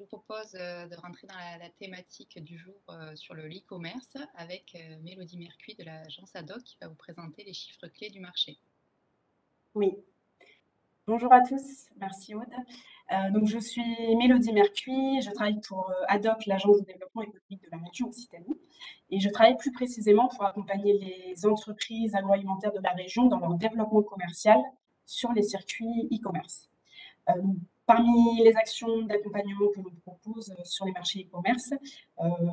je vous propose de rentrer dans la thématique du jour sur le e-commerce avec Mélodie Mercuy de l'agence Adoc qui va vous présenter les chiffres clés du marché. Oui, bonjour à tous, merci Aude. Donc je suis Mélodie Mercuy, je travaille pour Adoc, l'agence de développement économique de la région Occitanie, et je travaille plus précisément pour accompagner les entreprises agroalimentaires de la région dans leur développement commercial sur les circuits e-commerce. Euh, Parmi les actions d'accompagnement que l'on propose sur les marchés e-commerce,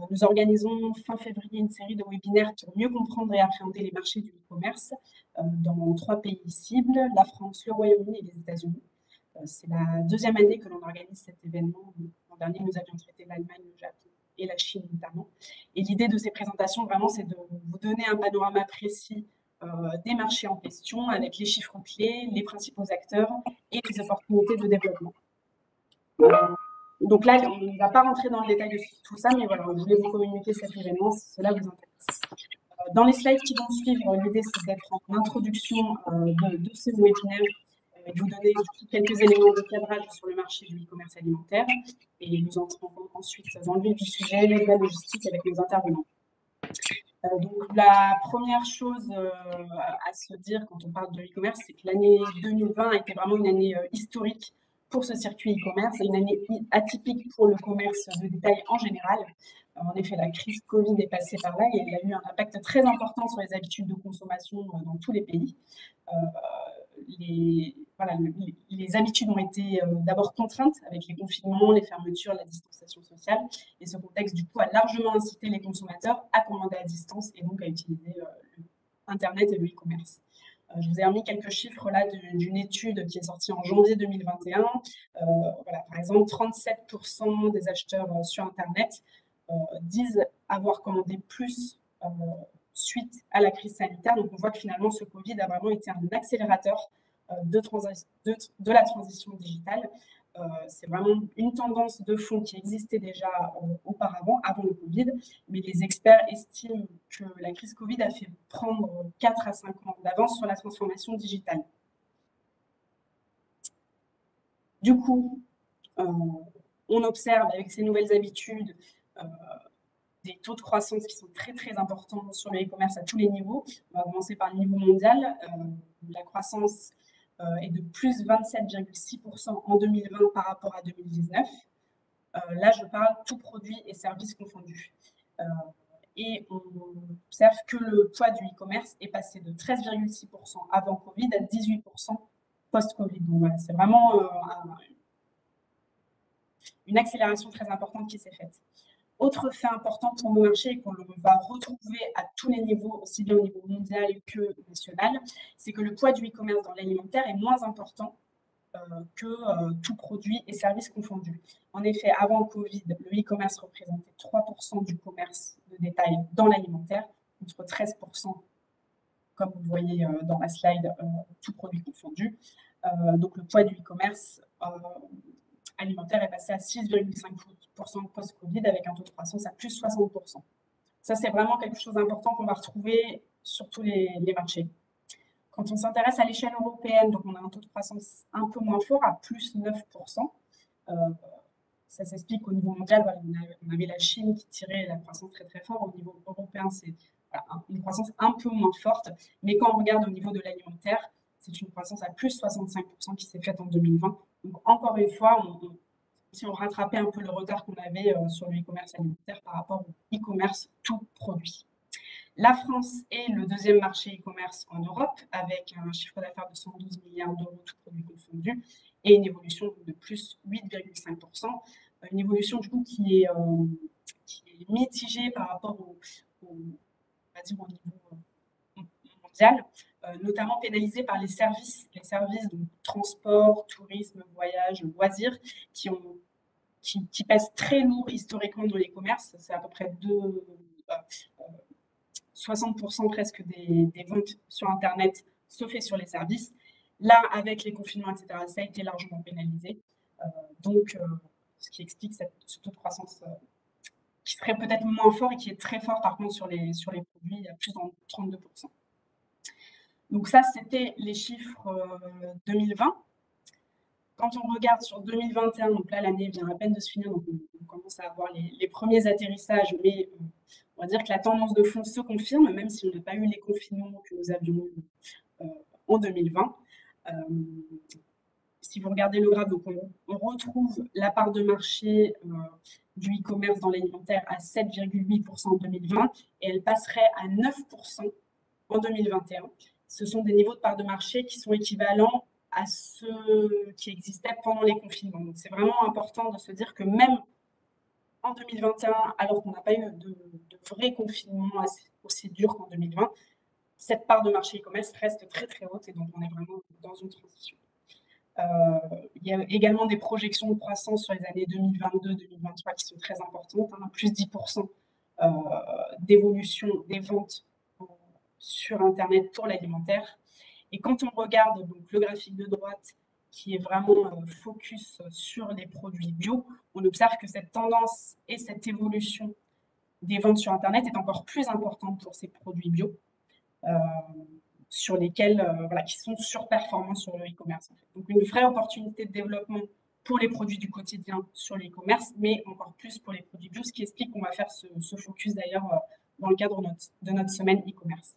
nous organisons fin février une série de webinaires pour mieux comprendre et appréhender les marchés du e-commerce dans 3 pays cibles, la France, le Royaume-Uni et les États-Unis. C'est la deuxième année que l'on organise cet événement. L'an dernier, nous avions traité l'Allemagne, le Japon et la Chine notamment. Et l'idée de ces présentations, vraiment, c'est de vous donner un panorama précis des marchés en question avec les chiffres clés, les principaux acteurs et les opportunités de développement. Donc là, on ne va pas rentrer dans le détail de tout ça, mais voilà, je voulais vous communiquer cet événement si cela vous intéresse. Dans les slides qui vont suivre, l'idée c'est d'être en introduction de ce webinaire et de vous donner quelques éléments de cadrage sur le marché du e-commerce alimentaire. Et nous entrons ensuite dans le vif du sujet, la logistique avec nos intervenants. Donc la première chose à se dire quand on parle de e-commerce, c'est que l'année 2020 a été vraiment une année historique pour ce circuit e-commerce et une année atypique pour le commerce de détail en général. En effet, la crise Covid est passée par là et elle a eu un impact très important sur les habitudes de consommation dans tous les pays. Les habitudes ont été d'abord contraintes avec les confinements, les fermetures, la distanciation sociale. Et ce contexte, du coup, a largement incité les consommateurs à commander à distance et donc à utiliser Internet et le e-commerce. Je vous ai remis quelques chiffres là d'une étude qui est sortie en janvier 2021. Voilà, par exemple, 37% des acheteurs sur Internet disent avoir commandé plus suite à la crise sanitaire. Donc, on voit que finalement, ce Covid a vraiment été un accélérateur de la transition digitale. C'est vraiment une tendance de fond qui existait déjà auparavant, avant le Covid, mais les experts estiment que la crise Covid a fait prendre 4 à 5 ans d'avance sur la transformation digitale. Du coup, on observe avec ces nouvelles habitudes des taux de croissance qui sont très très importants sur le e-commerce à tous les niveaux. On va commencer par le niveau mondial. La croissance est de plus 27,6% en 2020 par rapport à 2019. Là, je parle tout produit et services confondus. Et on observe que le poids du e-commerce est passé de 13,6% avant Covid à 18% post-Covid. Donc voilà, c'est vraiment une accélération très importante qui s'est faite. Autre fait important pour nos marchés et qu'on va retrouver à tous les niveaux, aussi bien au niveau mondial que national, c'est que le poids du e-commerce dans l'alimentaire est moins important que tout produit et service confondus. En effet, avant le Covid, le e-commerce représentait 3% du commerce de détail dans l'alimentaire, contre 13%, comme vous le voyez dans la slide, tout produit confondu. Donc le poids du e-commerce alimentaire est passé à 6,5% post-Covid avec un taux de croissance à plus 60%. Ça, c'est vraiment quelque chose d'important qu'on va retrouver sur tous les marchés. Quand on s'intéresse à l'échelle européenne, donc on a un taux de croissance un peu moins fort, à plus 9%. Ça s'explique qu'au niveau mondial, voilà, on avait la Chine qui tirait la croissance très très fort. Au niveau européen, c'est une croissance un peu moins forte. Mais quand on regarde au niveau de l'alimentaire, c'est une croissance à plus 65% qui s'est faite en 2020. Donc encore une fois, si on rattrapait un peu le retard qu'on avait sur le e-commerce alimentaire par rapport au e-commerce tout produit. La France est le deuxième marché e-commerce en Europe, avec un chiffre d'affaires de 112 milliards d'euros, tout produit confondu, et une évolution de plus 8,5%. Une évolution du coup qui est mitigée par rapport on va dire, au niveau mondial, notamment pénalisée par les services donc transport, tourisme, voyage, loisirs, qui pèsent très lourd historiquement dans les commerces. C'est à peu près 60% presque des ventes sur Internet se fait sur les services. Là, avec les confinements, etc., ça a été largement pénalisé. Donc, ce qui explique ce taux de croissance qui serait peut-être moins fort et qui est très fort, par contre, sur les produits, à plus de 32%. Donc ça, c'était les chiffres 2020. Quand on regarde sur 2021, donc là, l'année vient à peine de se finir, donc on commence à avoir les premiers atterrissages, mais on va dire que la tendance de fond se confirme, même si on n'a pas eu les confinements que nous avions eu en 2020. Si vous regardez le graphe, donc on retrouve la part de marché du e-commerce dans l'alimentaire à 7,8% en 2020 et elle passerait à 9% en 2021. Ce sont des niveaux de part de marché qui sont équivalents à ceux qui existaient pendant les confinements. Donc c'est vraiment important de se dire que même en 2021, alors qu'on n'a pas eu de vrai confinement aussi dur qu'en 2020, cette part de marché e-commerce reste très très haute et donc on est vraiment dans une transition. Il y a également des projections de croissance sur les années 2022-2023 qui sont très importantes, hein, plus 10% d'évolution des ventes sur Internet pour l'alimentaire. Et quand on regarde donc, le graphique de droite qui est vraiment focus sur les produits bio, on observe que cette tendance et cette évolution des ventes sur Internet est encore plus importante pour ces produits bio. Sur lesquels, voilà, qui sont surperformants sur le e-commerce. En fait. Donc une vraie opportunité de développement pour les produits du quotidien sur l'e-commerce, mais encore plus pour les produits bio, ce qui explique qu'on va faire ce focus d'ailleurs dans le cadre de notre semaine e-commerce.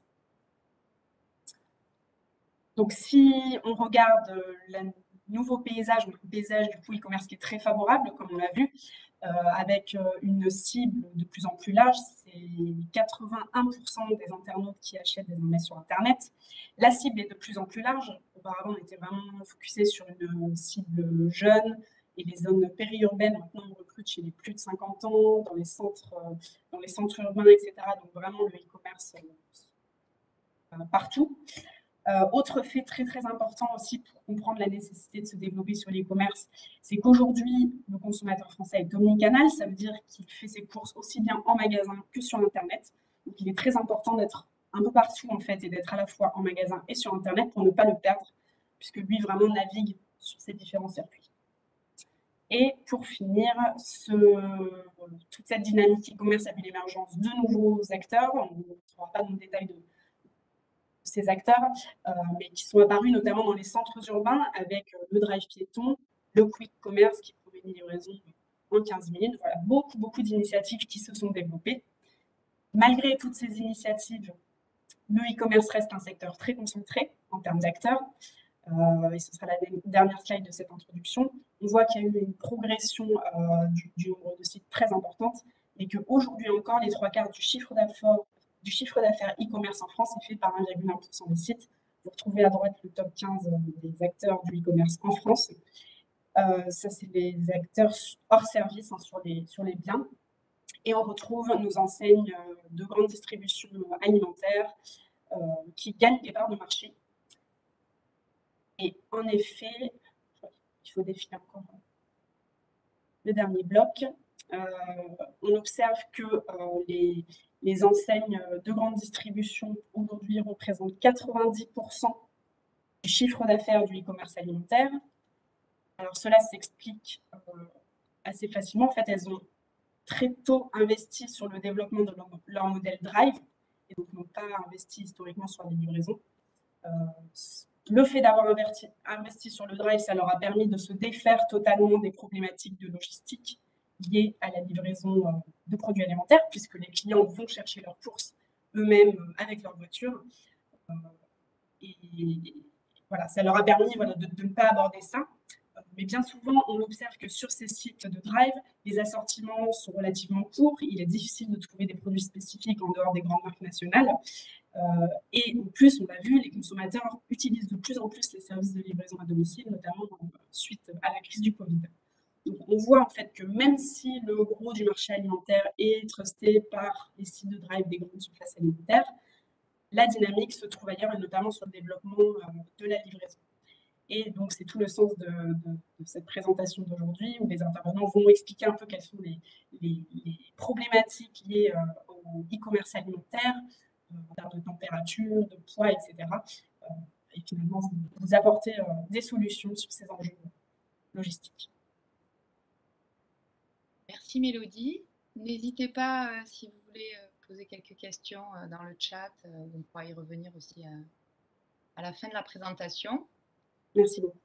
Donc si on regarde le nouveau paysage, donc le paysage du coup e-commerce qui est très favorable, comme on l'a vu, avec une cible de plus en plus large, c'est 81% des internautes qui achètent désormais sur Internet. La cible est de plus en plus large. Auparavant, on était vraiment focusé sur une cible jeune et les zones périurbaines. Maintenant, on recrute chez les plus de 50 ans, dans les centres urbains, etc. Donc vraiment le e-commerce partout. Autre fait très très important aussi pour comprendre la nécessité de se développer sur l'e-commerce, c'est qu'aujourd'hui, le consommateur français est omnicanal, ça veut dire qu'il fait ses courses aussi bien en magasin que sur Internet. Donc il est très important d'être un peu partout en fait et d'être à la fois en magasin et sur Internet pour ne pas le perdre, puisque lui vraiment navigue sur ces différents circuits. Et pour finir, toute cette dynamique e-commerce a vu l'émergence de nouveaux acteurs. On ne rentrera pas dans le détail de ces acteurs, mais qui sont apparus notamment dans les centres urbains avec le drive piéton, le quick commerce qui promet une livraison en 15 minutes. Voilà, beaucoup d'initiatives qui se sont développées. Malgré toutes ces initiatives, le e-commerce reste un secteur très concentré en termes d'acteurs. Et ce sera la dernière slide de cette introduction. On voit qu'il y a eu une progression du nombre de sites très importante et qu'aujourd'hui encore, les 3/4 du chiffre d'affaires e-commerce en France est fait par 1,1% des sites. Vous retrouvez à droite le top 15 des acteurs du e-commerce en France. Ça, c'est les acteurs hors service hein, sur les biens. Et on retrouve nos enseignes de grande distribution alimentaire qui gagnent des parts de marché. Et en effet, il faut défiler encore le dernier bloc. On observe que les enseignes de grande distribution aujourd'hui représentent 90% du chiffre d'affaires du e-commerce alimentaire. Alors cela s'explique assez facilement. En fait, elles ont très tôt investi sur le développement de leur modèle Drive et donc n'ont pas investi historiquement sur les livraisons. Le fait d'avoir investi sur le Drive, ça leur a permis de se défaire totalement des problématiques de logistique liées à la livraison de produits alimentaires, puisque les clients vont chercher leurs courses eux-mêmes avec leur voiture. Et voilà, ça leur a permis voilà, de ne pas aborder ça. Mais bien souvent, on observe que sur ces sites de Drive, les assortiments sont relativement courts. Il est difficile de trouver des produits spécifiques en dehors des grandes marques nationales. Et en plus, on l'a vu, les consommateurs utilisent de plus en plus les services de livraison à domicile, notamment suite à la crise du Covid. Donc, on voit en fait que même si le gros du marché alimentaire est trusté par les sites de Drive des grandes surfaces alimentaires, la dynamique se trouve ailleurs et notamment sur le développement de la livraison. Et donc, c'est tout le sens de cette présentation d'aujourd'hui où les intervenants vont expliquer un peu quelles sont les problématiques liées au e-commerce alimentaire, en termes de température, de poids, etc. Et finalement, vous apporter des solutions sur ces enjeux logistiques. Merci Mélodie. N'hésitez pas, si vous voulez poser quelques questions dans le chat, on pourra y revenir aussi à la fin de la présentation. Merci beaucoup.